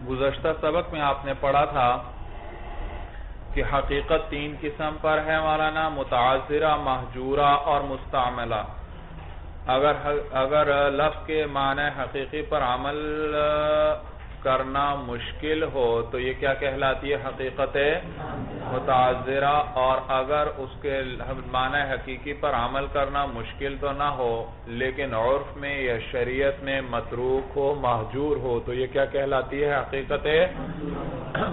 گزشتہ سبق میں آپ نے پڑھا تھا کہ حقیقت تین قسم پر ہے مولانا، متعذرہ، مہجورہ اور مستعملہ۔ اگر لفظ کے معنی حقیقی پر عمل کرنا مشکل ہو تو یہ کیا کہلاتی ہے؟ حقیقت متعذرہ۔ اور اگر اس کے معنی حقیقی پر عمل کرنا مشکل تو نہ ہو لیکن عرف میں یا شریعت میں متروک ہو، مہجور ہو، تو یہ کیا کہلاتی ہے؟ حقیقت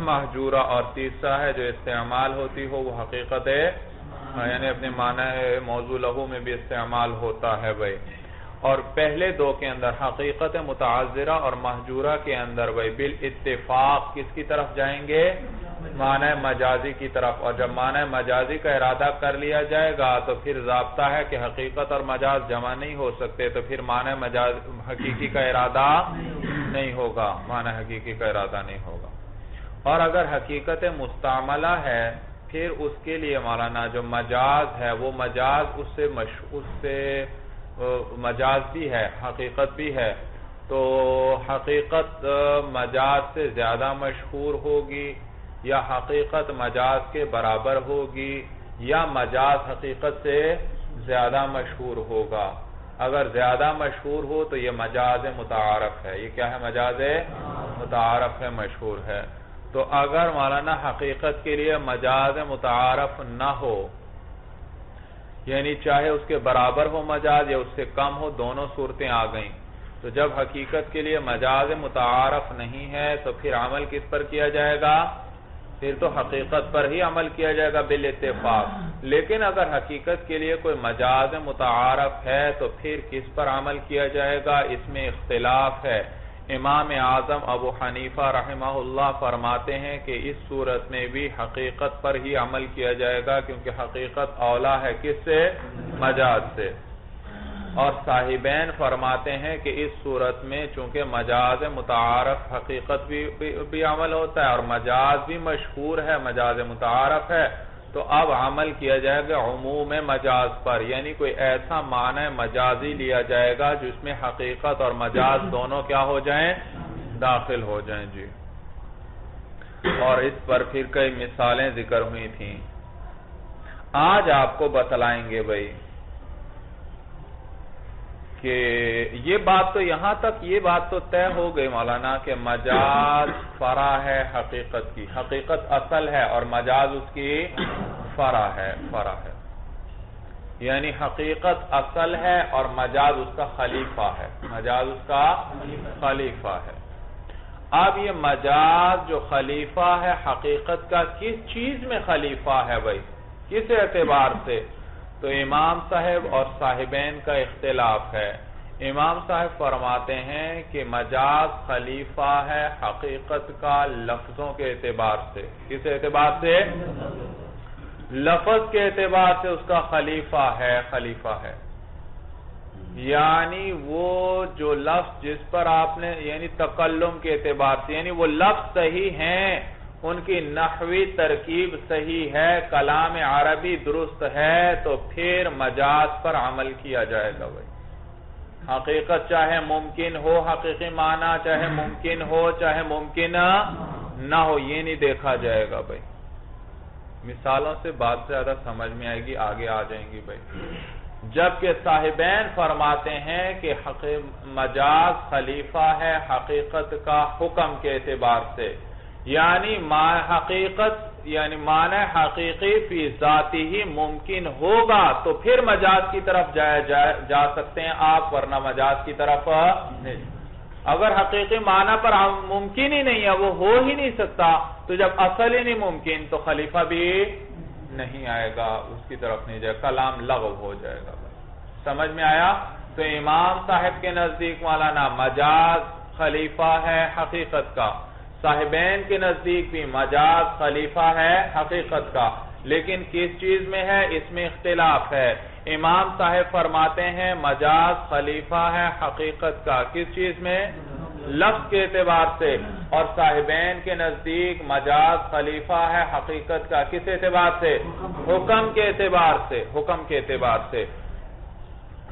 مہجورہ۔ اور تیسرا ہے جو استعمال ہوتی ہو وہ حقیقت یعنی اپنے معنی موضوع لہو میں بھی استعمال ہوتا ہے بھائی۔ اور پہلے دو کے اندر حقیقت متعذرہ اور مہجورہ کے اندر بھائی بالاتفاق کس کی طرف جائیں گے؟ معنی مجازی کی طرف۔ اور جب معنی مجازی کا ارادہ کر لیا جائے گا تو پھر ضابطہ ہے کہ حقیقت اور مجاز جمع نہیں ہو سکتے، تو پھر معنی حقیقی کا ارادہ نہیں ہوگا، معنی حقیقی کا ارادہ نہیں ہوگا۔ اور اگر حقیقت مستعملہ ہے پھر اس کے لیے مولانا جو مجاز ہے وہ مجاز اس سے مجاز بھی ہے، حقیقت بھی ہے، تو حقیقت مجاز سے زیادہ مشہور ہوگی یا حقیقت مجاز کے برابر ہوگی یا مجاز حقیقت سے زیادہ مشہور ہوگا۔ اگر زیادہ مشہور ہو تو یہ مجاز متعارف ہے۔ یہ کیا ہے؟ مجاز متعارف ہے، مشہور ہے۔ تو اگر مولانا حقیقت کے لیے مجاز متعارف نہ ہو، یعنی چاہے اس کے برابر ہو مجاز یا اس سے کم ہو، دونوں صورتیں آ گئیں، تو جب حقیقت کے لیے مجاز متعارف نہیں ہے تو پھر عمل کس پر کیا جائے گا؟ پھر تو حقیقت پر ہی عمل کیا جائے گا بالاتفاق۔ لیکن اگر حقیقت کے لیے کوئی مجاز متعارف ہے تو پھر کس پر عمل کیا جائے گا؟ اس میں اختلاف ہے۔ امام اعظم ابو حنیفہ رحمہ اللہ فرماتے ہیں کہ اس صورت میں بھی حقیقت پر ہی عمل کیا جائے گا کیونکہ حقیقت اولا ہے کس سے؟ مجاز سے۔ اور صاحبین فرماتے ہیں کہ اس صورت میں چونکہ مجاز متعارف حقیقت بھی عمل ہوتا ہے اور مجاز بھی مشہور ہے، مجاز متعارف ہے، تو اب عمل کیا جائے گا عموم مجاز پر، یعنی کوئی ایسا معنی مجازی لیا جائے گا جس میں حقیقت اور مجاز دونوں کیا ہو جائیں؟ داخل ہو جائیں جی۔ اور اس پر پھر کئی مثالیں ذکر ہوئی تھیں۔ آج آپ کو بتلائیں گے بھائی کہ یہ بات تو یہاں تک یہ بات تو طے ہو گئی مولانا کہ مجاز فرع ہے حقیقت کی، حقیقت اصل ہے اور مجاز اس کی فرع ہے، یعنی حقیقت اصل ہے اور مجاز اس کا خلیفہ ہے، مجاز اس کا خلیفہ ہے۔ اب یہ مجاز جو خلیفہ ہے حقیقت کا کس چیز میں خلیفہ ہے بھائی؟ کس اعتبار سے؟ تو امام صاحب اور صاحبین کا اختلاف ہے۔ امام صاحب فرماتے ہیں کہ مجاز خلیفہ ہے حقیقت کا لفظوں کے اعتبار سے۔ کس اعتبار سے؟ لفظ کے اعتبار سے اس کا خلیفہ ہے، یعنی وہ جو لفظ جس پر آپ نے یعنی تکلم کے اعتبار سے، یعنی وہ لفظ صحیح ہیں، ان کی نحوی ترکیب صحیح ہے، کلام عربی درست ہے، تو پھر مجاز پر عمل کیا جائے گا بھائی۔ حقیقت چاہے ممکن ہو حقیقی معنی، چاہے ممکن ہو چاہے ممکن نہ ہو، یہ نہیں دیکھا جائے گا بھائی۔ مثالوں سے بات زیادہ سمجھ میں آئے گی، آگے آ جائیں گی بھائی۔ جبکہ صاحبین فرماتے ہیں کہ مجاز خلیفہ ہے حقیقت کا حکم کے اعتبار سے، یعنی حقیقت یعنی معنی حقیقی فی ذاتی ہی ممکن ہوگا تو پھر مجاز کی طرف جا سکتے ہیں آپ، ورنہ مجاز کی طرف نہیں۔ اگر حقیقی معنی پر ممکن ہی نہیں ہے، وہ ہو ہی نہیں سکتا، تو جب اصل ہی نہیں ممکن تو خلیفہ بھی نہیں آئے گا، اس کی طرف نہیں جائے گا، کلام لغو ہو جائے گا۔ سمجھ میں آیا؟ تو امام صاحب کے نزدیک مولانا مجاز خلیفہ ہے حقیقت کا، صاحبین کے نزدیک بھی مجاز خلیفہ ہے حقیقت کا، لیکن کس چیز میں ہے؟ اس میں اختلاف ہے۔ امام صاحب فرماتے ہیں مجاز خلیفہ ہے حقیقت کا، کس چیز میں؟ لفظ کے اعتبار سے، اور صاحبین کے نزدیک مجاز خلیفہ ہے حقیقت کا کس اعتبار سے؟ حکم کے اعتبار سے۔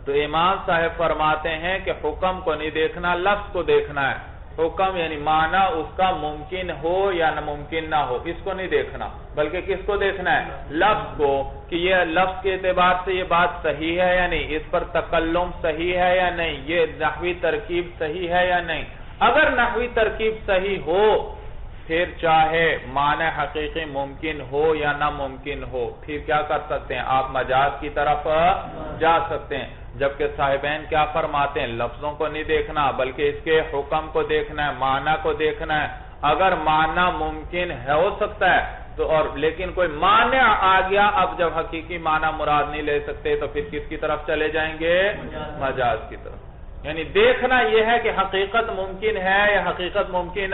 تو امام صاحب فرماتے ہیں کہ حکم کو نہیں دیکھنا، لفظ کو دیکھنا ہے۔ حکم یعنی معنی اس کا ممکن ہو یا ناممکن نہ ہو، اس کو نہیں دیکھنا، بلکہ کس کو دیکھنا ہے؟ لفظ کو، کہ یہ لفظ کے اعتبار سے یہ بات صحیح ہے یا نہیں، اس پر تکلم صحیح ہے یا نہیں، یہ نحوی ترکیب صحیح ہے یا نہیں۔ اگر نحوی ترکیب صحیح ہو پھر چاہے معنی حقیقی ممکن ہو یا ناممکن ہو، پھر کیا کر سکتے ہیں؟ آپ مجاز کی طرف جا سکتے ہیں، جبکہ صاحبین کیا فرماتے ہیں؟ لفظوں کو نہیں دیکھنا بلکہ اس کے حکم کو دیکھنا ہے، معنی کو دیکھنا ہے۔ اگر معنی ممکن ہے ہو سکتا ہے تو اور لیکن کوئی مانع آ گیا، اب جب حقیقی معنی مراد نہیں لے سکتے تو پھر کس کی طرف چلے جائیں گے؟ مجاز کی طرف۔ یعنی دیکھنا یہ ہے کہ حقیقت ممکن ہے یا حقیقت ممکن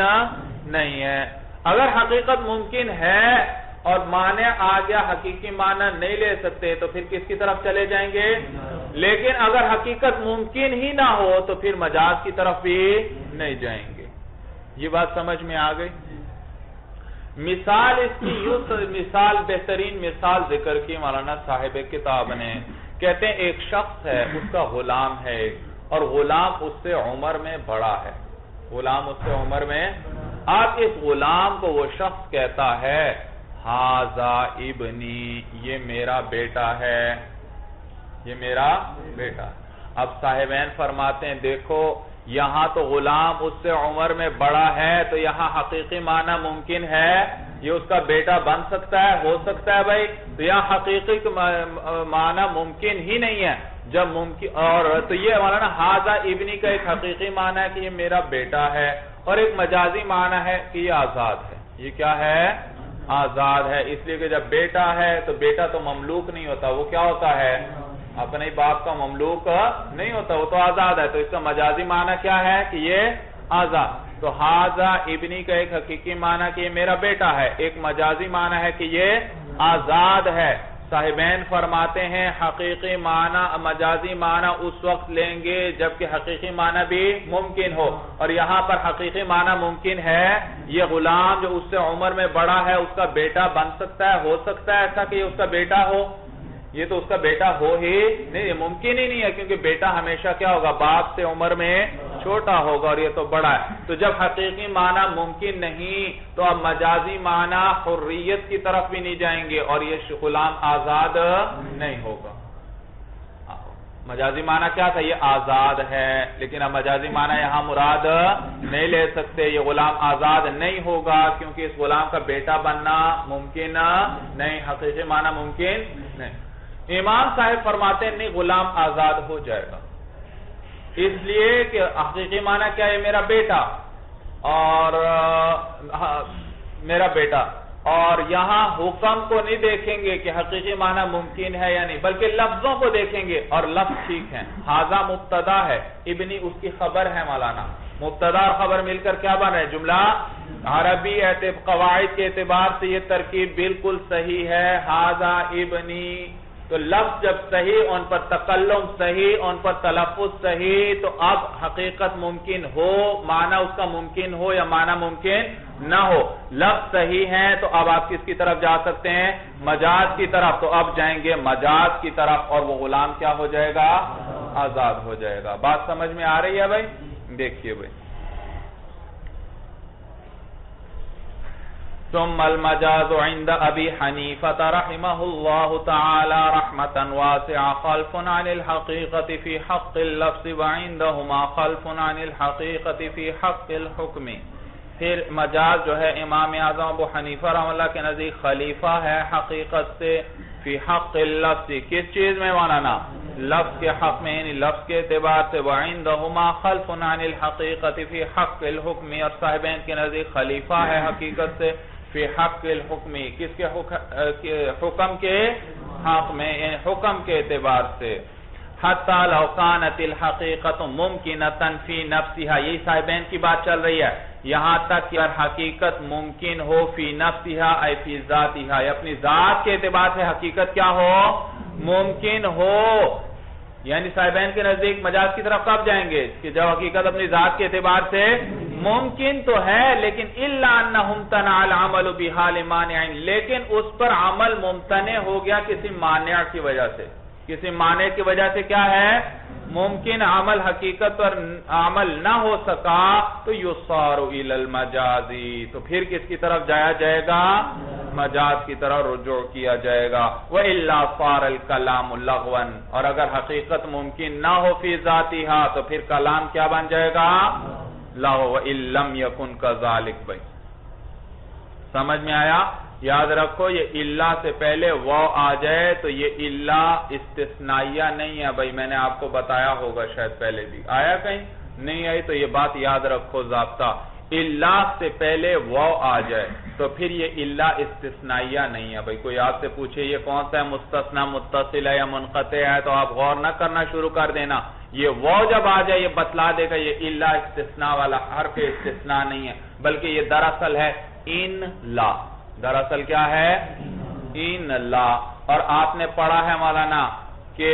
نہیں ہے۔ اگر حقیقت ممکن ہے اور معنی آ گیا، حقیقی معنی نہیں لے سکتے تو پھر کس کی طرف چلے جائیں گے؟ لیکن اگر حقیقت ممکن ہی نہ ہو تو پھر مجاز کی طرف بھی نہیں جائیں گے۔ یہ بات سمجھ میں آ گئی؟ مثال اس کی مثال بہترین مثال ذکر کی مولانا صاحب کتاب نے، کہتے ہیں ایک شخص ہے، اس کا غلام ہے اور غلام اس سے عمر میں بڑا ہے، غلام اس سے عمر میں، اب اس غلام کو وہ شخص کہتا ہے ھذا ابنی، یہ میرا بیٹا ہے، یہ میرا بیٹا۔ اب صاحبین فرماتے ہیں دیکھو یہاں تو غلام اس سے عمر میں بڑا ہے تو یہاں حقیقی معنی ممکن ہے، یہ اس کا بیٹا بن سکتا ہے، ہو سکتا ہے بھائی، تو یہاں حقیقی معنی ممکن ہی نہیں ہے۔ جب ممکن اور تو یہ مولانا ھذا ابنی کا ایک حقیقی معنی ہے کہ یہ میرا بیٹا ہے، اور ایک مجازی معنی ہے کہ یہ آزاد ہے۔ یہ کیا ہے؟ آزاد ہے، اس لیے کہ جب بیٹا ہے تو بیٹا تو مملوک نہیں ہوتا، وہ کیا ہوتا ہے؟ اپنے باپ کا مملوک نہیں ہوتا، وہ تو آزاد ہے، تو اس کا مجازی معنی کیا ہے کہ یہ آزاد۔ تو ھذا ابنی کا ایک حقیقی معنی کہ یہ میرا بیٹا ہے، ایک مجازی معنی ہے کہ یہ آزاد ہے۔ صاحبین فرماتے ہیں حقیقی معنی مجازی معنی اس وقت لیں گے جبکہ حقیقی معنی بھی ممکن ہو، اور یہاں پر حقیقی معنی ممکن ہے، یہ غلام جو اس سے عمر میں بڑا ہے اس کا بیٹا بن سکتا ہے، ہو سکتا ہے ایسا کہ یہ اس کا بیٹا ہو؟ یہ تو اس کا بیٹا ہو ہی نہیں، ممکن ہی نہیں ہے، کیونکہ بیٹا ہمیشہ کیا ہوگا؟ باپ سے عمر میں چھوٹا ہوگا اور یہ تو بڑا ہے۔ تو جب حقیقی معنی ممکن نہیں تو اب مجازی معنی حریت کی طرف بھی نہیں جائیں گے اور یہ غلام آزاد نہیں ہوگا۔ مجازی معنی کیا تھا؟ یہ آزاد ہے، لیکن اب مجازی معنی یہاں مراد نہیں لے سکتے، یہ غلام آزاد نہیں ہوگا کیونکہ اس غلام کا بیٹا بننا ممکن نہیں، حقیقی معنی ممکن نہیں۔ امام صاحب فرماتے ہیں نہیں، غلام آزاد ہو جائے گا، اس لیے کہ حقیقی معنی کیا ہے؟ میرا بیٹا، اور میرا بیٹا، اور یہاں حکم کو نہیں دیکھیں گے کہ حقیقی معنی ممکن ہے یا نہیں، بلکہ لفظوں کو دیکھیں گے، اور لفظ ٹھیک ہیں۔ ھذا مبتدا ہے، ابنی اس کی خبر ہے مولانا، مبتدا اور خبر مل کر کیا بن رہے؟ جملہ عربی قواعد کے اعتبار سے یہ ترکیب بالکل صحیح ہے، ھذا ابنی۔ تو لفظ جب صحیح، ان پر تکلم صحیح، ان پر تلفظ صحیح، تو اب حقیقت ممکن ہو، معنی اس کا ممکن ہو یا معنی ممکن نہ ہو، لفظ صحیح ہیں تو اب آپ کس کی طرف جا سکتے ہیں؟ مجاز کی طرف۔ تو اب جائیں گے مجاز کی طرف اور وہ غلام کیا ہو جائے گا؟ آزاد ہو جائے گا۔ بات سمجھ میں آ رہی ہے بھائی؟ دیکھیے بھائی، ثم المجاز عند ابي حنيفة رحمه الله تعالى رحمة واسعة خلف عن الحقيقة في حق اللفظ وعندهما خلف عن الحقيقة في حق الحكم۔ پھر مجاز جو ہے امام اعظم ابو حنیفہ رحمہ اللہ کے نزدیک خلیفہ ہے حقیقت سے، فی حق اللفظ، کس چیز میں مولانا؟ لفظ کے حق میں، یعنی لفظ کے اعتبار سے، وعندهما خلف عن الحقيقة في حق الحكم، اور صاحبین کے نزدیک خلیفہ ہے حقیقت سے فی حق الحکم، کس کے حکم کے حق میں، یعنی حکم کے اعتبار سے۔ حتی لو کانت الحقیقت ممکنۃ فی نفسها، یہی صاحبین کی بات چل رہی ہے، یہاں تک کہ حقیقت ممکن ہو فی نفسها ای فی ذاتها، اپنی ذات کے اعتبار سے حقیقت کیا ہو؟ ممکن ہو۔ یعنی صاحبین کے نزدیک مجاز کی طرف کب جائیں گے؟ کہ جب حقیقت اپنی ذات کے اعتبار سے ممکن تو ہے، لیکن الا انہ امتنع العمل بحال مانع، لیکن اس پر عمل ممتنع ہو گیا کسی مانع کی وجہ سے، کسی معنی کی وجہ سے کیا ہے ممکن عمل حقیقت پر عمل نہ ہو سکا تو یصار الی المجازی، تو پھر کس کی طرف جایا جائے گا مجاز کی طرف رجوع کیا جائے گا. وَإِلَّا صَارَ الْكَلَامُ لَغْوًا، اور اگر حقیقت ممکن نہ ہو فی ذاتہا تو پھر کلام کیا بن جائے گا لغو. وَإِن لَّمْ يَكُنْ كَذَلِكَ. بھائی سمجھ میں آیا؟ یاد رکھو یہ الا سے پہلے واو آ جائے تو یہ الا استثنائیہ نہیں ہے. بھائی میں نے آپ کو بتایا ہوگا شاید پہلے بھی آیا کہیں نہیں آئی تو یہ بات یاد رکھو ضابطہ. الا سے پہلے واو آ جائے تو پھر یہ الا استثنائیہ نہیں ہے. بھائی کوئی آپ سے پوچھے یہ کون سا ہے مستثنی متصل ہے یا منقطع ہے تو آپ غور نہ کرنا شروع کر دینا. یہ واو جب آ جائے یہ بتلا دے گا یہ الا استثناء والا حرف استثناء نہیں ہے بلکہ یہ دراصل ہے ان لا. دراصل کیا ہے ان لا. اور آپ نے پڑھا ہے مولانا کہ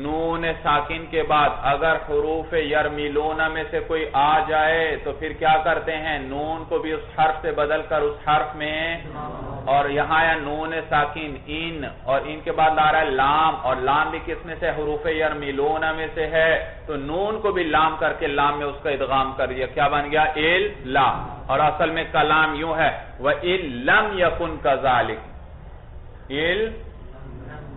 نون ساکن کے بعد اگر حروف یرمیلون میں سے کوئی آ جائے تو پھر کیا کرتے ہیں نون کو بھی اس حرف سے بدل کر اس حرف میں، اور یہاں ہے نون ساکن ان اور ان کے بعد لا رہا ہے لام، اور لام بھی کس میں سے حروف یرمیلون میں سے ہے تو نون کو بھی لام کر کے لام میں اس کا ادغام کر دیا. کیا بن گیا الا. اور اصل میں کلام یوں ہے وَإِن لَّمْ يَكُنْ كَذَلِكَ.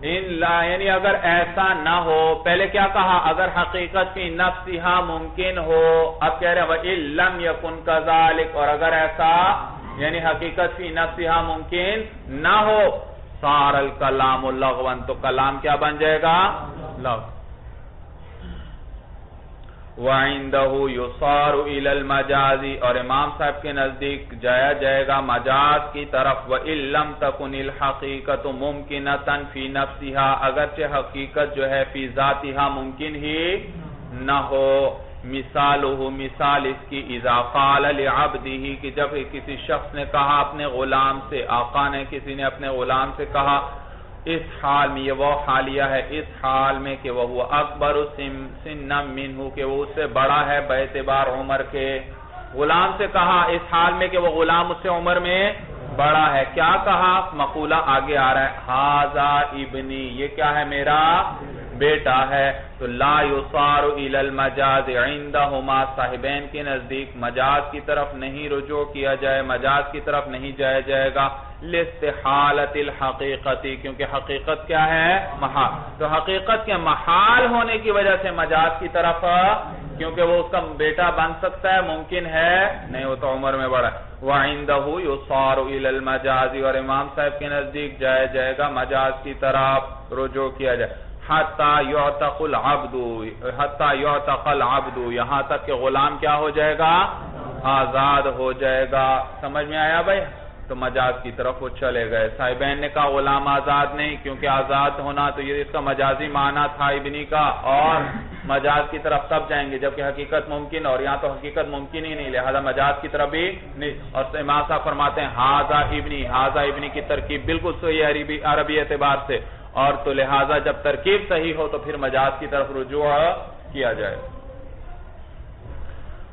ان لا یعنی اگر ایسا نہ ہو. پہلے کیا کہا اگر حقیقت فی نفسہا ممکن ہو، اب کہہ رہے ہیں وَإِن لَّمْ يَكُنْ كَذَلِكَ. اور اگر ایسا یعنی حقیقت فی نفسہا ممکن نہ ہو صار الکلام لغوا، تو کلام کیا بن جائے گا لغو. وَعِندَهُ يُصَارُ إِلَى الْمَجَازِ، اور امام صاحب کے نزدیک جایا جائے گا مجاز کی طرف. وَإِن لَّمْ تَكُنِ الْحَقِيقَةُ مُمْكِنَةً فِي نَفْسِهَا، اگرچہ حقیقت جو ہے فی ذاتها ممکن ہی نہ ہو. مثالہ مثال اس کی اذا قال لعبدہ کہ جب کسی شخص نے کہا اپنے غلام سے، آقا نے کسی نے اپنے غلام سے کہا اس حال میں، یہ وہ حالیہ ہے اس حال میں کہ وہ اکبر سنا منہ کہ وہ اس سے بڑا ہے باعتبار عمر کے. غلام سے کہا اس حال میں کہ وہ غلام اس سے عمر میں بڑا ہے. کیا کہا مقولہ آگے آ رہا ہے ھذا ابنی، یہ کیا ہے میرا بیٹا ہے. تو لا یصار الی المجاز عندہما، صاحبین کے نزدیک مجاز کی طرف نہیں رجوع کیا جائے، مجاز کی طرف نہیں جایا جائے گا. لاستحالۃ الحقیقتی، کیونکہ حقیقت کیا ہے محال. تو حقیقت کے محال ہونے کی وجہ سے مجاز کی طرف، کیونکہ وہ اس کا بیٹا بن سکتا ہے ممکن ہے نہیں، وہ تو عمر میں بڑا ہے. وعندہ یصار الی المجاز، اور امام صاحب کے نزدیک جایا جائے گا مجاز کی طرف رجوع کیا جائے. حتی یعتق العبد، یہاں تک کہ غلام کیا ہو جائے گا آزاد ہو جائے گا. سمجھ میں آیا بھائی؟ تو مجاز کی طرف وہ چلے گئے. صاحبین نے کہا غلام آزاد نہیں، کیونکہ آزاد ہونا تو یہ اس کا مجازی معنی تھا ابنی کا، اور مجاز کی طرف تب جائیں گے جبکہ حقیقت ممکن، اور یہاں تو حقیقت ممکن ہی نہیں، لہذا مجاز کی طرف بھی نہیں. اور امام صاحب فرماتے ہیں ھذا ابنی کی ترکیب بالکل صحیح عربی اعتبار سے، اور تو لہذا جب ترکیب صحیح ہو تو پھر مجاز کی طرف رجوع کیا جائے.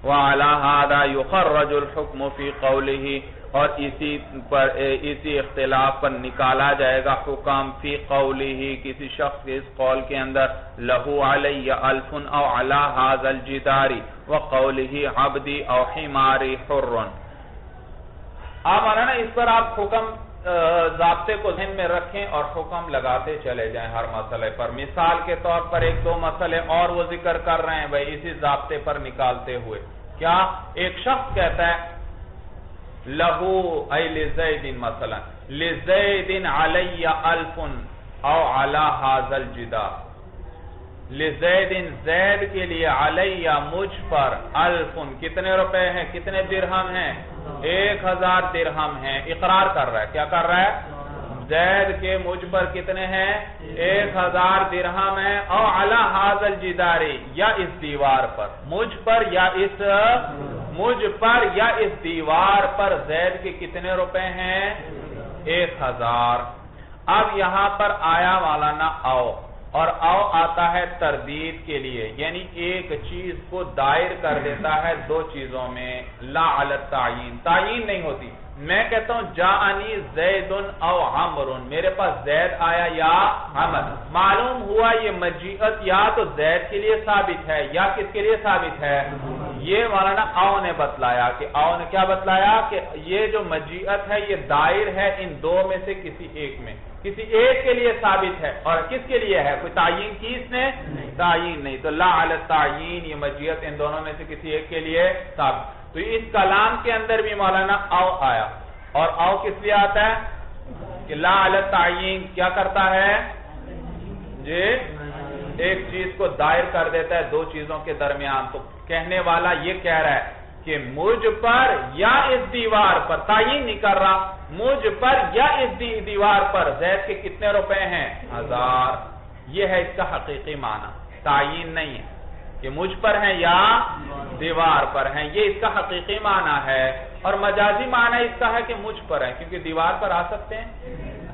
وَعَلَى هَذَا يُخَرَّجُ الْحُكْمُ فِي قَوْلِهِ، اور اسی اختلاف پر نکالا جائے گا حکم فی قولہ، کسی شخص کے اس قول کے اندر لہو علی الف او علی ھذا الجدار وقولہ عبدی او حماری حر. آپ مولانا اس پر آپ حکم ضابطے کو ذہن میں رکھیں اور حکم لگاتے چلے جائیں ہر مسئلے پر. مثال کے طور پر ایک دو مسئلے اور وہ ذکر کر رہے ہیں بھائی اسی ضابطے پر نکالتے ہوئے. کیا ایک شخص کہتا ہے لہو ای لزید، مثلا لزید علی الف او علی ھذا الجدار، لزید زید کے لیے علی مجھ پر الف کتنے روپے ہیں، کتنے درہم ہیں 1000 درہم ہیں. اقرار کر رہا ہے، کیا کر رہا ہے زید کے مجھ پر کتنے ہیں 1000 درہم ہیں. او علی ھذا الجدار، یا اس دیوار پر، مجھ پر یا اس دیوار پر زید کے کتنے روپے ہیں 1000. اب یہاں پر آیا مولانا او، اور او آتا ہے تردید کے لیے، یعنی ایک چیز کو دائر کر دیتا ہے دو چیزوں میں، لا علی التعین، تعین نہیں ہوتی۔ میں کہتا ہوں جاءنی زید او عمر، میرے پاس زید آیا یا عمر، معلوم ہوا یہ مجیت یا تو زید کے لیے ثابت ہے یا کس کے لیے ثابت ہے؟ یہ مولانا او نے بتلایا کہ او نے کیا بتلایا کہ یہ جو مجیت ہے یہ دائر ہے ان دو میں سے کسی ایک میں، کسی ایک کے لیے ثابت ہے، اور کس کے لیے ہے؟ کوئی تعین کی اس نے؟ تعین نہیں، تو لا علی التعین، یہ مجیت ان دونوں میں سے کسی ایک کے لیے ثابت۔ تو اس کلام کے اندر بھی مولانا او آیا، اور او کس لیے آتا ہے کہ لا علی التعین کیا کرتا ہے جی؟ ایک چیز کو دائر کر دیتا ہے دو چیزوں کے درمیان۔ تو کہنے والا یہ کہہ رہا ہے کہ مجھ پر یا اس دیوار پر، تعین نہیں کر رہا، مجھ پر یا اس دیوار پر زید کے کتنے روپے ہیں؟ 1000۔ یہ ہے اس کا حقیقی معنی، تعین نہیں ہے کہ مجھ پر ہیں یا دیوار پر ہیں، یہ اس کا حقیقی معنی ہے۔ اور مجازی معنی اس کا ہے کہ مجھ پر ہیں، کیونکہ دیوار پر آ سکتے ہیں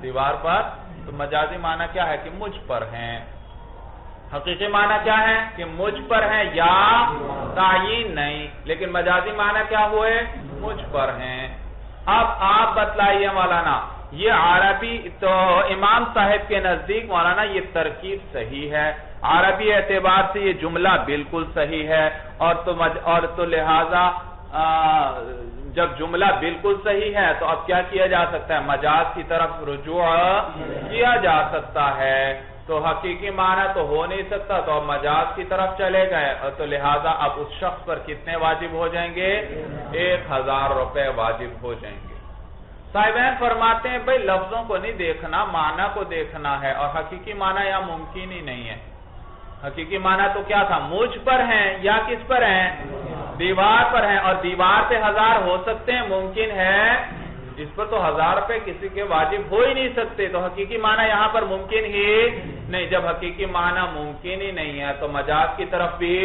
دیوار پر، تو مجازی معنی کیا ہے کہ مجھ پر ہیں۔ حقیقی معنی کیا ہے کہ مجھ پر ہیں یا تعین نہیں، لیکن مجازی معنی کیا ہوئے؟ مجھ پر ہیں۔ اب آپ بتلائیے مولانا، یہ عربی تو امام صاحب کے نزدیک مولانا یہ ترکیب صحیح ہے، عربی اعتبار سے یہ جملہ بالکل صحیح ہے، اور تو لہذا جب جملہ بالکل صحیح ہے تو اب کیا کیا جا سکتا ہے؟ مجاز کی طرف رجوع کیا جا سکتا ہے۔ تو حقیقی معنی تو ہو نہیں سکتا، تو اب مجاز کی طرف چلے گئے، اور تو لہذا اب اس شخص پر کتنے واجب ہو جائیں گے؟ 1000 روپے واجب ہو جائیں گے۔ صاحبین فرماتے ہیں بھئی لفظوں کو نہیں دیکھنا، معنی کو دیکھنا ہے، اور حقیقی معنی یا ممکن ہی نہیں ہے۔ حقیقی معنی تو کیا تھا؟ مجھ پر ہیں یا کس پر ہیں؟ دیوار پر ہیں، اور دیوار پہ 1000 ہو سکتے ہیں، ممکن ہے اس پر تو 1000 روپے کسی کے واجب ہو ہی نہیں سکتے، تو حقیقی معنی یہاں پر ممکن ہی نہیں۔ جب حقیقی معنی ممکن ہی نہیں ہے تو مجاز کی طرف بھی،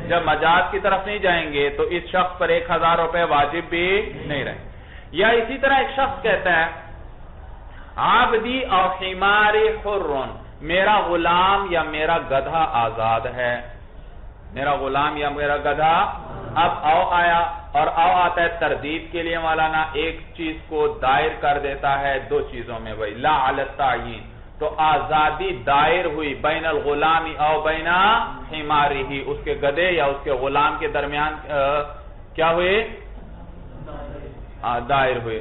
جب مجاز کی طرف نہیں جائیں گے تو اس شخص پر 1000 روپے واجب بھی نہیں رہیں۔ یا اسی طرح ایک شخص کہتا ہے عبدی او حماری حرن، میرا غلام یا میرا گدھا آزاد ہے، میرا غلام یا میرا گدھا۔ اب او آیا، اور او آتا ہے تردید کے لیے مولانا، ایک چیز کو دائر کر دیتا ہے دو چیزوں میں، بھائی لا علی التعین، تو آزادی دائر ہوئی بین الغلام او بین حمارہ، اس کے گدھے یا اس کے غلام کے درمیان کیا ہوئے؟ دائر ہوئے،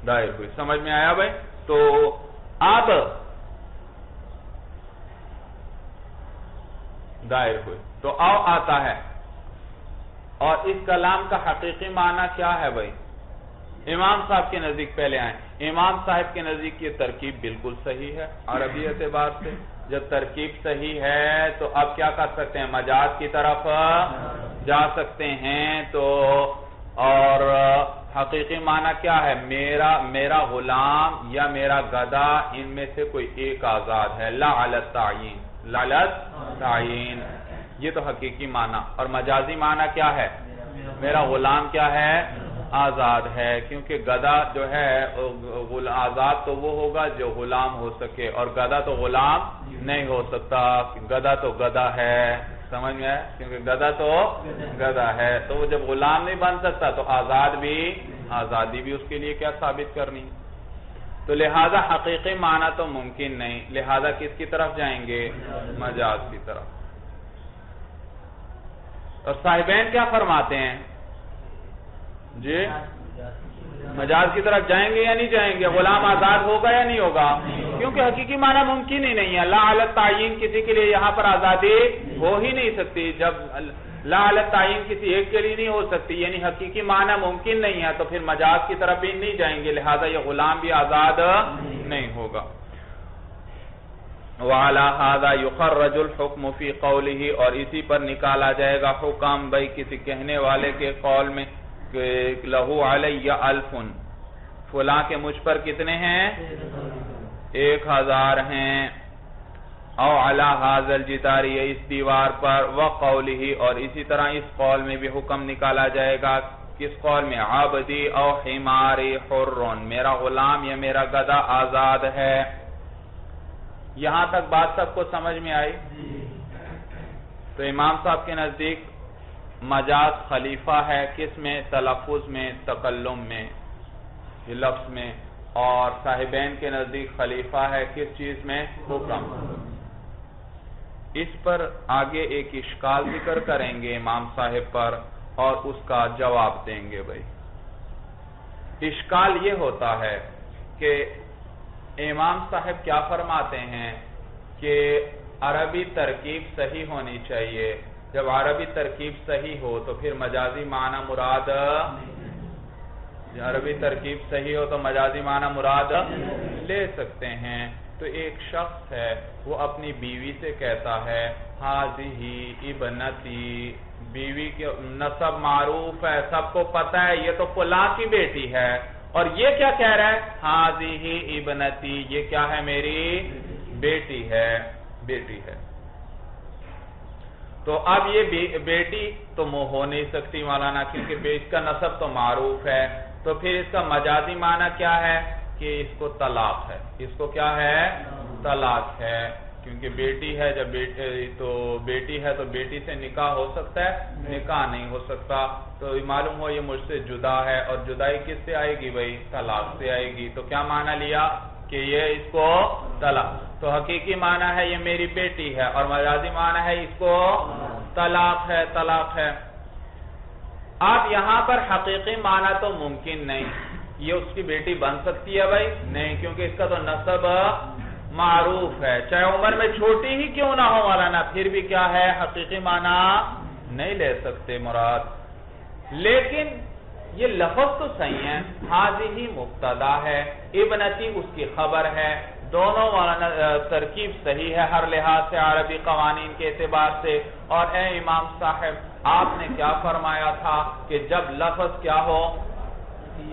دائر ہوئے۔ سمجھ میں آیا بھائی؟ تو اب دائر ہوئے تو او آتا ہے، اور اس کلام کا حقیقی معنی کیا ہے بھائی؟ امام صاحب کے نزدیک پہلے آئیں، امام صاحب کے نزدیک یہ ترکیب بالکل صحیح ہے عربی اعتبار سے۔ جب ترکیب صحیح ہے تو اب کیا کر سکتے ہیں؟ مجاز کی طرف جا سکتے ہیں۔ تو اور حقیقی معنی کیا ہے؟ میرا غلام یا میرا گدھا ان میں سے کوئی ایک آزاد ہے، لا علی التعین، لا علی التعین، یہ تو حقیقی معنی۔ اور مجازی معنی کیا ہے؟ میرا غلام کیا ہے؟ آزاد ہے، کیونکہ گدھا جو ہے آزاد تو وہ ہوگا جو غلام ہو سکے، اور گدھا تو غلام نہیں ہو سکتا، گدھا تو گدھا ہے، سمجھ میں ہے؟ کیونکہ گدھا تو گدھا ہے، تو وہ جب غلام نہیں بن سکتا تو آزادی بھی اس کے لیے کیا ثابت کرنی؟ تو لہذا حقیقی معنی تو ممکن نہیں، لہذا کس کی طرف جائیں گے؟ مجاز کی طرف۔ اور صاحبین کیا فرماتے ہیں جی؟ مجاز کی طرف جائیں گے یا نہیں جائیں گے؟ غلام آزاد ہوگا یا نہیں ہوگا؟ کیونکہ حقیقی معنی ممکن ہی نہیں ہے، لا علی التعین کسی کے لیے یہاں پر آزادی ہو ہی نہیں سکتی، جب لا علی التعین کسی ایک کے لیے نہیں ہو سکتی، یعنی حقیقی معنی ممکن نہیں ہے، تو پھر مجاز کی طرف بھی نہیں جائیں گے، لہذا یہ غلام بھی آزاد نہیں ہوگا۔ وَعَلَى هَذَا يُخَرَّجُ الْحُكْمُ فِي قَوْلِهِ، اور اسی پر نکالا جائے گا حکم بھائی کسی کہنے والے کے قول میں کہ لَهُ عَلَيَّ أَلْفٌ، فلاں کے مجھ پر کتنے ہیں؟ 1000 ہیں۔ او علی هذا الجدار، اس دیوار پر، وقولہ، اور اسی طرح اس قول میں بھی حکم نکالا جائے گا، کس قول میں؟ عبدی او حماری حر، میرا غلام یا میرا گدھا آزاد ہے۔ یہاں تک بات سب کو سمجھ میں آئی؟ تو امام صاحب کے نزدیک مجاز خلیفہ ہے کس میں؟ تلفظ میں، تکلم میں، یہ لفظ میں. اور صاحبین کے نزدیک خلیفہ ہے کس چیز میں؟ حکم. اس پر آگے ایک اشکال ذکر کریں گے امام صاحب پر اور اس کا جواب دیں گے. بھائی اشکال یہ ہوتا ہے کہ امام صاحب کیا فرماتے ہیں کہ عربی ترکیب صحیح ہونی چاہیے. جب عربی ترکیب صحیح ہو تو پھر مجازی معنی مراد، عربی ترکیب صحیح ہو تو مجازی معنی مراد لے سکتے ہیں. تو ایک شخص ہے وہ اپنی بیوی سے کہتا ہے ہاذہ ابنتی، بیوی کے نسب معروف ہے، سب کو پتہ ہے یہ تو فلاں کی بیٹی ہے، اور یہ کیا کہہ رہا ہے؟ ہاذہ ابنتی، یہ کیا ہے؟ میری بیٹی ہے، بیٹی ہے. تو اب یہ بیٹی تو منہ ہو نہیں سکتی مولانا، کیونکہ اس کا نسب تو معروف ہے. تو پھر اس کا مجازی معنی کیا ہے؟ کہ اس کو طلاق ہے. اس کو کیا ہے؟ طلاق ہے. کیونکہ بیٹی ہے، جب بیٹی ہے تو بیٹی سے نکاح ہو سکتا ہے؟ نکاح نہیں ہو سکتا. تو معلوم ہو یہ مجھ سے جدا ہے، اور جدائی کس سے آئے گی بھائی؟ طلاق سے آئے گی. تو کیا معنی لیا کہ یہ اس کو طلاق. تو حقیقی معنی ہے یہ میری بیٹی ہے، اور مجازی معنی ہے اس کو طلاق ہے، طلاق ہے. اب یہاں پر حقیقی معنی تو ممکن نہیں. یہ اس کی بیٹی بن سکتی ہے بھائی؟ نہیں، کیونکہ اس کا تو نسب معروف ہے، چاہے عمر میں چھوٹی ہی کیوں نہ ہو مولانا، پھر بھی کیا ہے؟ حقیقی معنی نہیں لے سکتے مراد. لیکن یہ لفظ تو صحیح ہے، ہاذہ مبتدا ہے، ابنتی اس کی خبر ہے. دونوں مولانا ترکیب صحیح ہے ہر لحاظ سے، عربی قوانین کے اعتبار سے. اور اے امام صاحب، آپ نے کیا فرمایا تھا کہ جب لفظ کیا ہو؟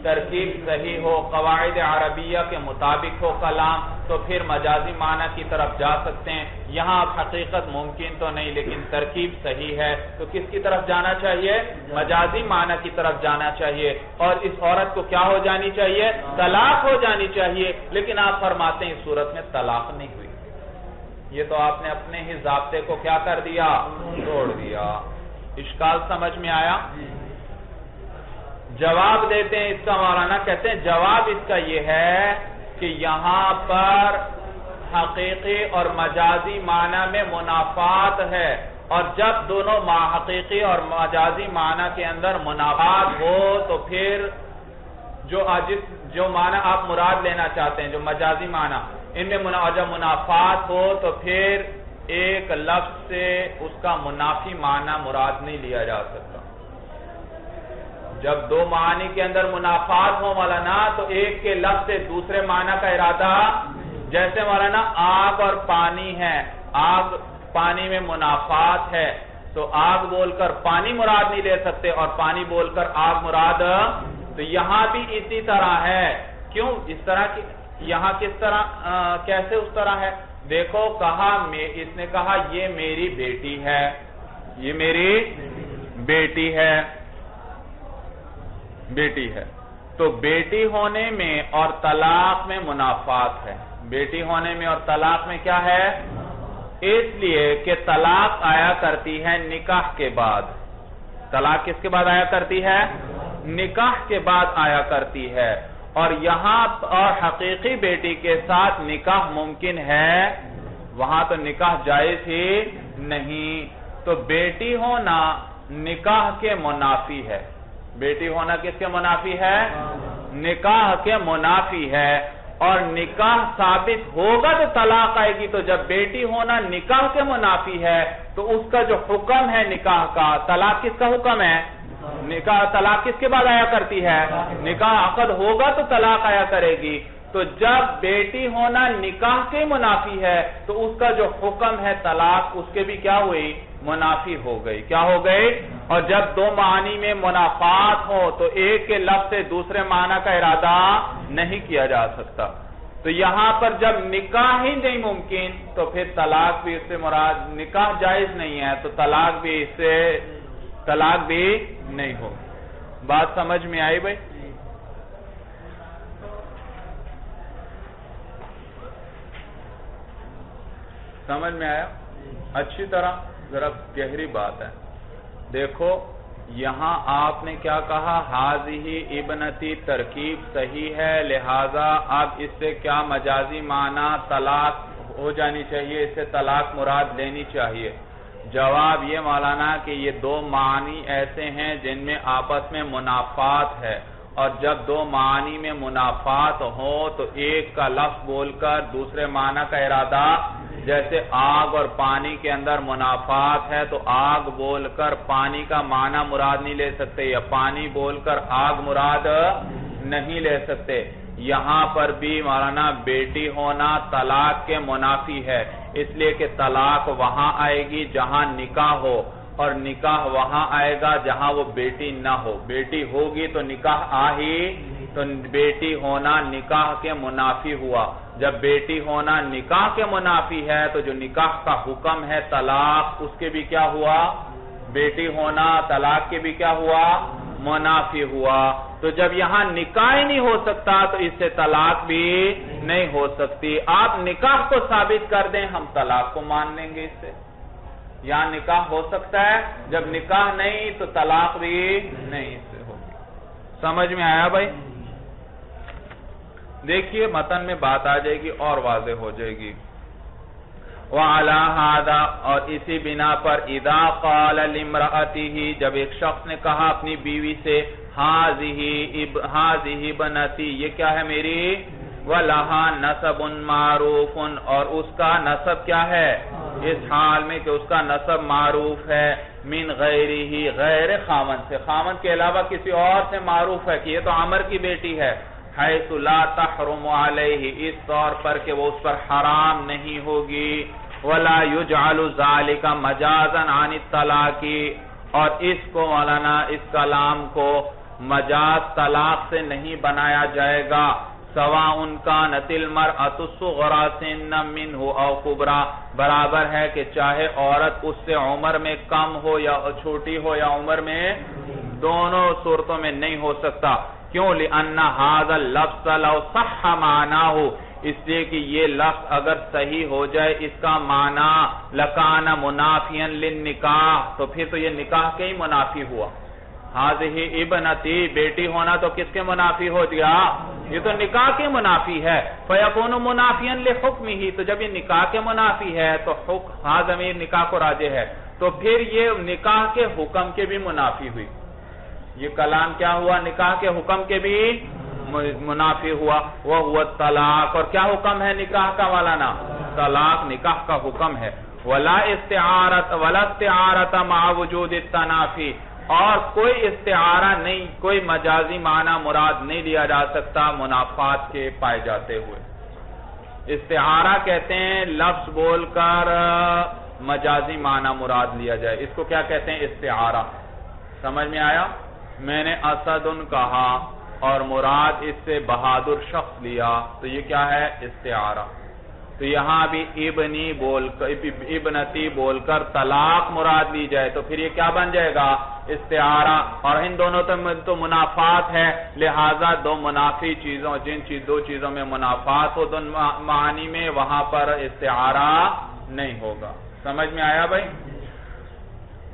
ترکیب صحیح ہو، قواعد عربیہ کے مطابق ہو کلام، تو پھر مجازی معنی کی طرف جا سکتے ہیں. یہاں اب حقیقت ممکن تو نہیں، لیکن ترکیب صحیح ہے، تو کس کی طرف جانا چاہیے؟ مجازی معنی کی طرف جانا چاہیے. اور اس عورت کو کیا ہو جانی چاہیے؟ طلاق ہو جانی چاہیے. لیکن آپ فرماتے ہیں اس صورت میں طلاق نہیں ہوئی. یہ تو آپ نے اپنے ہی ضابطے کو کیا کر دیا؟ توڑ دیا. اشکال سمجھ میں آیا؟ جواب دیتے ہیں اس کا مولانا، کہتے ہیں جواب اس کا یہ ہے کہ یہاں پر حقیقی اور مجازی معنی میں منافات ہے، اور جب دونوں حقیقی اور مجازی معنی کے اندر منافات ہو تو پھر جو معنی آپ مراد لینا چاہتے ہیں، جو مجازی معنی، ان میں جب منافات ہو تو پھر ایک لفظ سے اس کا منافی معنی مراد نہیں لیا جا سکتا. جب دو معنی کے اندر منافات ہو مولانا تو ایک کے لفظ سے دوسرے معنی کا ارادہ، جیسے مولانا آگ اور پانی ہے، آگ پانی میں منافات ہے، تو آگ بول کر پانی مراد نہیں لے سکتے، اور پانی بول کر آگ مراد. تو یہاں بھی اسی طرح ہے. کیوں اس طرح کی؟ یہاں کس طرح، کیسے اس طرح ہے؟ دیکھو اس نے کہا یہ میری بیٹی ہے، یہ میری بیٹی ہے، بیٹی ہے. تو بیٹی ہونے میں اور طلاق میں منافات ہے. بیٹی ہونے میں اور طلاق میں کیا ہے؟ اس لیے کہ طلاق آیا کرتی ہے نکاح کے بعد. طلاق کس کے بعد آیا کرتی ہے؟ نکاح کے بعد آیا کرتی ہے. اور یہاں اور حقیقی بیٹی کے ساتھ نکاح ممکن ہے، وہاں تو نکاح جائز ہی نہیں. تو بیٹی ہونا نکاح کے منافی ہے. بیٹی ہونا کس کے منافی ہے؟ نکاح کے منافی ہے. اور نکاح ثابت ہوگا تو طلاق آئے گی. تو جب بیٹی ہونا نکاح کے منافی ہے تو اس کا جو حکم ہے نکاح کا، طلاق کس کا حکم ہے؟ نکاح. طلاق کس کے بعد آیا کرتی ہے؟ نکاح عقد ہوگا تو طلاق آیا کرے گی. تو جب بیٹی ہونا نکاح کے منافی ہے تو اس کا جو حکم ہے طلاق، اس کے بھی کیا ہوئی؟ منافی ہو گئی. کیا ہو گئی؟ اور جب دو معنی میں منافات ہو تو ایک کے لفظ سے دوسرے معنی کا ارادہ نہیں کیا جا سکتا. تو یہاں پر جب نکاح ہی نہیں ممکن تو پھر طلاق بھی اس سے مراد، نکاح جائز نہیں ہے تو طلاق بھی نہیں ہو. بات سمجھ میں آئی بھائی؟ سمجھ میں آیا؟ اچھی طرح ذرا گہری بات ہے. دیکھو یہاں آپ نے کیا کہا؟ حاضی ابنتی ترکیب صحیح ہے، لہذا اب اس سے کیا مجازی معنی طلاق ہو جانی چاہیے، اس سے طلاق مراد لینی چاہیے. جواب یہ مولانا کہ یہ دو معنی ایسے ہیں جن میں آپس میں منافات ہے، اور جب دو معنی میں منافات ہو تو ایک کا لفظ بول کر دوسرے معنی کا ارادہ، جیسے آگ اور پانی کے اندر منافات ہے تو آگ بول کر پانی کا معنی مراد نہیں لے سکتے، یا پانی بول کر آگ مراد نہیں لے سکتے. یہاں پر بھی مولانا بیٹی ہونا طلاق کے منافی ہے، اس لیے کہ طلاق وہاں آئے گی جہاں نکاح ہو، اور نکاح وہاں آئے گا جہاں وہ بیٹی نہ ہو. بیٹی ہوگی تو نکاح آہی، تو بیٹی ہونا نکاح کے منافی ہوا. جب بیٹی ہونا نکاح کے منافی ہے تو جو نکاح کا حکم ہے طلاق، اس کے بھی کیا ہوا؟ بیٹی ہونا طلاق کے بھی کیا ہوا؟ منافی ہوا. تو جب یہاں نکاح ہی نہیں ہو سکتا تو اس سے طلاق بھی نہیں ہو سکتی. آپ نکاح کو ثابت کر دیں، ہم طلاق کو مان لیں گے. اس سے یہاں نکاح ہو سکتا ہے، جب نکاح نہیں تو طلاق بھی نہیں اس سے ہوگی. سمجھ میں آیا بھائی؟ دیکھیے متن میں بات آ جائے گی اور واضح ہو جائے گی. وَعَلَى هَذَا، اور اسی بنا پر اِذَا قَالَ لِامْرَأَتِهِ، جب ایک شخص نے کہا اپنی بیوی سے هَذِهِ بَنَتِي، یہ کیا ہے میری، وَلَهَا نَسَبٌ مَعْرُوفٌ، اور اس کا نسب کیا ہے، اس حال میں کہ اس کا نسب معروف ہے، من غیرہ، غیر خامن سے، خامن کے علاوہ کسی اور سے معروف ہے کہ یہ تو عمر کی بیٹی ہے. حیث لا تحرم علیہ، اس طور پر کہ وہ اس پر حرام نہیں ہوگی. ولا یجعل ذالک مجازا عن الطلاق، اور اس کو مولانا اس کلام کو مجاز طلاق سے نہیں بنایا جائے گا. سواء كانت المرأة الصغرى سنا منه او کبرى، برابر ہے کہ چاہے عورت اس سے عمر میں کم ہو یا چھوٹی ہو یا عمر میں، دونوں صورتوں میں نہیں ہو سکتا. کیوں؟ لأن هذا اللفظ لو صح معناه، اس لیے کہ یہ لفظ اگر صحیح ہو جائے اس کا معنی لکان منافیا للنکاح، تو پھر تو یہ نکاح کے ہی منافی ہوا. هذه ابنتی، بیٹی ہونا تو کس کے منافی ہو گیا؟ یہ تو نکاح کے منافی ہے. فیکون منافیا لحکمہ، تو جب یہ نکاح کے منافی ہے تو ضمیر نکاح کو راجع ہے، تو پھر یہ نکاح کے حکم کے بھی منافی ہوئی. یہ کلام کیا ہوا؟ نکاح کے حکم کے بھی منافی ہوا. وہ طلاق، اور کیا حکم ہے نکاح کا مولانا؟ طلاق نکاح کا حکم ہے. ولا استعارۃ مع وجود التنافی، اور کوئی استعارہ نہیں، کوئی مجازی معنی مراد نہیں لیا جا سکتا منافات کے پائے جاتے ہوئے. استعارہ کہتے ہیں لفظ بول کر مجازی معنی مراد لیا جائے، اس کو کیا کہتے ہیں؟ استعارہ. سمجھ میں آیا؟ میں نے اسدن کہا اور مراد اس سے بہادر شخص لیا تو یہ کیا ہے؟ استعارہ. تو یہاں بھی ابنتی بول کر طلاق مراد لی جائے تو پھر یہ کیا بن جائے گا؟ استعارہ. اور ان دونوں تو منافات ہے، لہذا دو منافی چیزوں، دو چیزوں میں منافات ہو دو معنی میں، وہاں پر استعارہ نہیں ہوگا. سمجھ میں آیا بھائی؟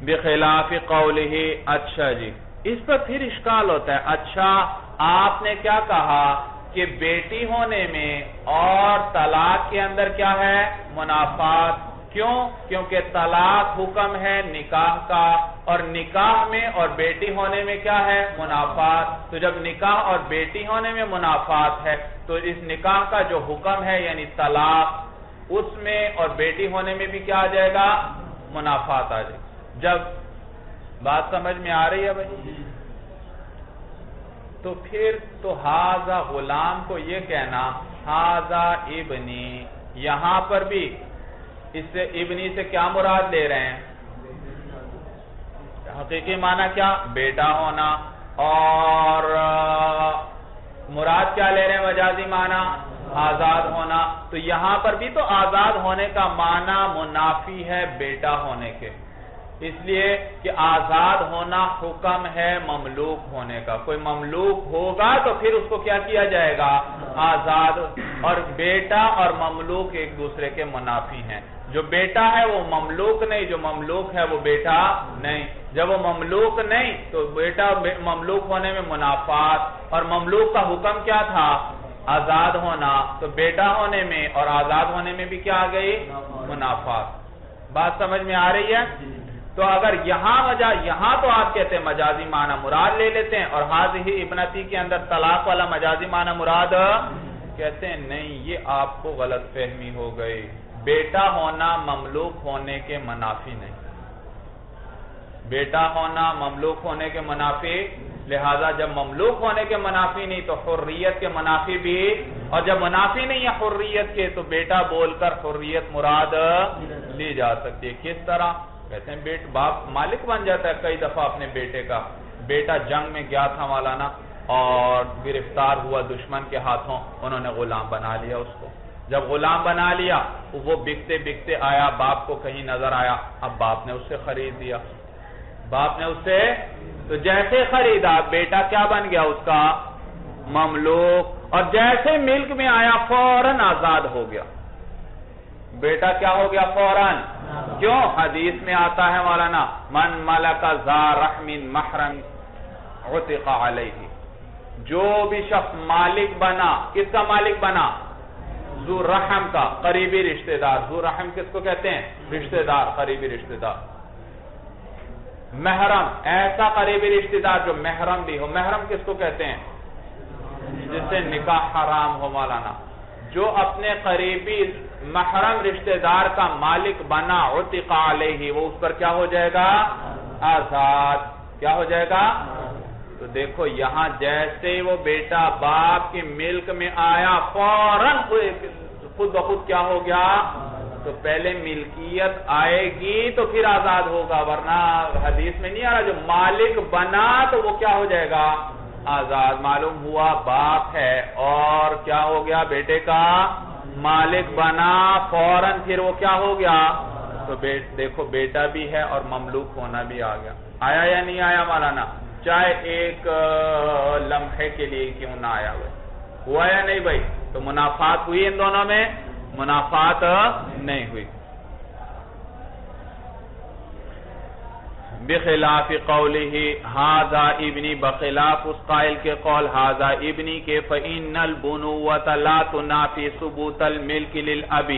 بخلاف قولہ، اچھا جی اس پر پھر اشکال ہوتا ہے. اچھا آپ نے کیا کہا کہ بیٹی ہونے میں اور طلاق کے اندر کیا ہے؟ منافات. کیوں؟ کیونکہ طلاق حکم ہے نکاح کا، اور نکاح میں اور بیٹی ہونے میں کیا ہے؟ منافات. تو جب نکاح اور بیٹی ہونے میں منافات ہے تو اس نکاح کا جو حکم ہے یعنی طلاق، اس میں اور بیٹی ہونے میں بھی کیا آ جائے گا؟ منافات آ جائے گا. جب بات سمجھ میں آ رہی ہے بھائی؟ تو پھر تو ہاذا غلام کو یہ کہنا ہاذا ابنی، یہاں پر بھی اس سے ابنی سے کیا مراد لے رہے ہیں؟ حقیقی معنی کیا؟ بیٹا ہونا. اور مراد کیا لے رہے ہیں مجازی معنی؟ آزاد ہونا. تو یہاں پر بھی تو آزاد ہونے کا معنی منافی ہے بیٹا ہونے کے، اس لیے کہ آزاد ہونا حکم ہے مملوک ہونے کا. کوئی مملوک ہوگا تو پھر اس کو کیا کیا جائے گا؟ آزاد. اور بیٹا اور مملوک ایک دوسرے کے منافی ہیں. جو بیٹا ہے وہ مملوک نہیں، جو مملوک ہے وہ بیٹا نہیں۔ جب وہ مملوک نہیں تو بیٹا مملوک ہونے میں منافات، اور مملوک کا حکم کیا تھا؟ آزاد ہونا، تو بیٹا ہونے میں اور آزاد ہونے میں بھی کیا آ گئی؟ منافات۔ بات سمجھ میں آ رہی ہے؟ تو اگر یہاں تو آپ کہتے ہیں مجازی معنی مراد لے لیتے ہیں، اور حاضی ابنتی کے اندر طلاق والا مجازی معنی مراد کہتے ہیں نہیں، یہ آپ کو غلط فہمی ہو گئی۔ بیٹا ہونا مملوک ہونے کے منافی نہیں، بیٹا ہونا مملوک ہونے کے منافی، لہذا جب مملوک ہونے کے منافی نہیں تو حریت کے منافی بھی، اور جب منافی نہیں ہے حریت کے تو بیٹا بول کر حریت مراد لی جا سکتی ہے۔ کس طرح؟ کہتے ہیں باپ مالک بن جاتا ہے کئی دفعہ اپنے بیٹے کا۔ بیٹا جنگ میں گیا تھا مولانا اور گرفتار ہوا دشمن کے ہاتھوں، انہوں نے غلام بنا لیا اس کو۔ جب غلام بنا لیا وہ بکتے بکتے آیا، باپ کو کہیں نظر آیا، اب باپ نے اس سے خرید دیا، باپ نے اس سے، تو جیسے خریدا بیٹا کیا بن گیا اس کا؟ مملوک، اور جیسے ملک میں آیا فوراً آزاد ہو گیا۔ بیٹا کیا ہو گیا؟ فوراً۔ کیوں؟ حدیث میں آتا ہے مولانا من ملک ذا رحم محرم عتق علیہ، جو بھی شخص مالک بنا، کس کا مالک بنا؟ ذو رحم کا، قریبی رشتہ دار۔ ذو رحم کس کو کہتے ہیں؟ رشتہ دار، قریبی رشتہ دار۔ محرم، ایسا قریبی رشتہ دار جو محرم بھی ہو۔ محرم کس کو کہتے ہیں؟ جس سے نکاح حرام ہو مولانا۔ جو اپنے قریبی محرم رشتہ دار کا مالک بنا، عتق علیہ، وہ اس پر کیا ہو جائے گا؟ آزاد۔ کیا ہو جائے گا؟ تو دیکھو یہاں جیسے وہ بیٹا باپ کی ملک میں آیا فوراً خود بخود کیا ہو گیا؟ تو پہلے ملکیت آئے گی تو پھر آزاد ہوگا، ورنہ حدیث میں نہیں آ رہا جو مالک بنا تو وہ کیا ہو جائے گا؟ آزاد۔ معلوم ہوا باپ ہے اور کیا ہو گیا؟ بیٹے کا مالک بنا فوراً، پھر وہ کیا ہو گیا؟ تو دیکھو بیٹا بھی ہے اور مملوک ہونا بھی آ گیا۔ آیا یا نہیں آیا مولانا؟ چاہے ایک لمحے کے لیے کیوں نہ آیا ہوا یا نہیں بھائی؟ تو منافات ہوئی ان دونوں میں؟ منافات نہیں ہوئی۔ بخلاف قولہ ھذا ابنی، بخلاف اس قائل کے قول ھذا ابنی کے، فإن البنوۃ لا تنافی ثبوت الملک للأب،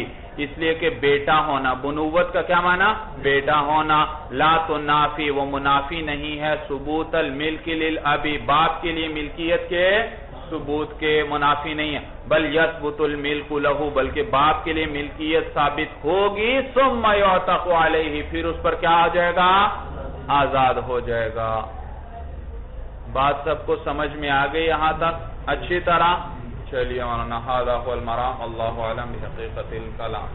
اس لیے کہ بیٹا ہونا، بنوت کا کیا معنی؟ بیٹا ہونا، لا تنافی، وہ منافی نہیں ہے، ثبوت الملک للأب، باپ کے لیے ملکیت کے ثبوت کے منافی نہیں ہے، بل یثبت الملک لہ، بلکہ باپ کے لیے ملکیت ثابت ہوگی، ثم یعتق علیہ، پھر اس پر کیا ہو جائے گا؟ آزاد ہو جائے گا۔ بات سب کو سمجھ میں آ گئی یہاں تک اچھی طرح؟ چلیے مولانا ھذا هو المرام، اللہ اعلم بحقیقت الکلام۔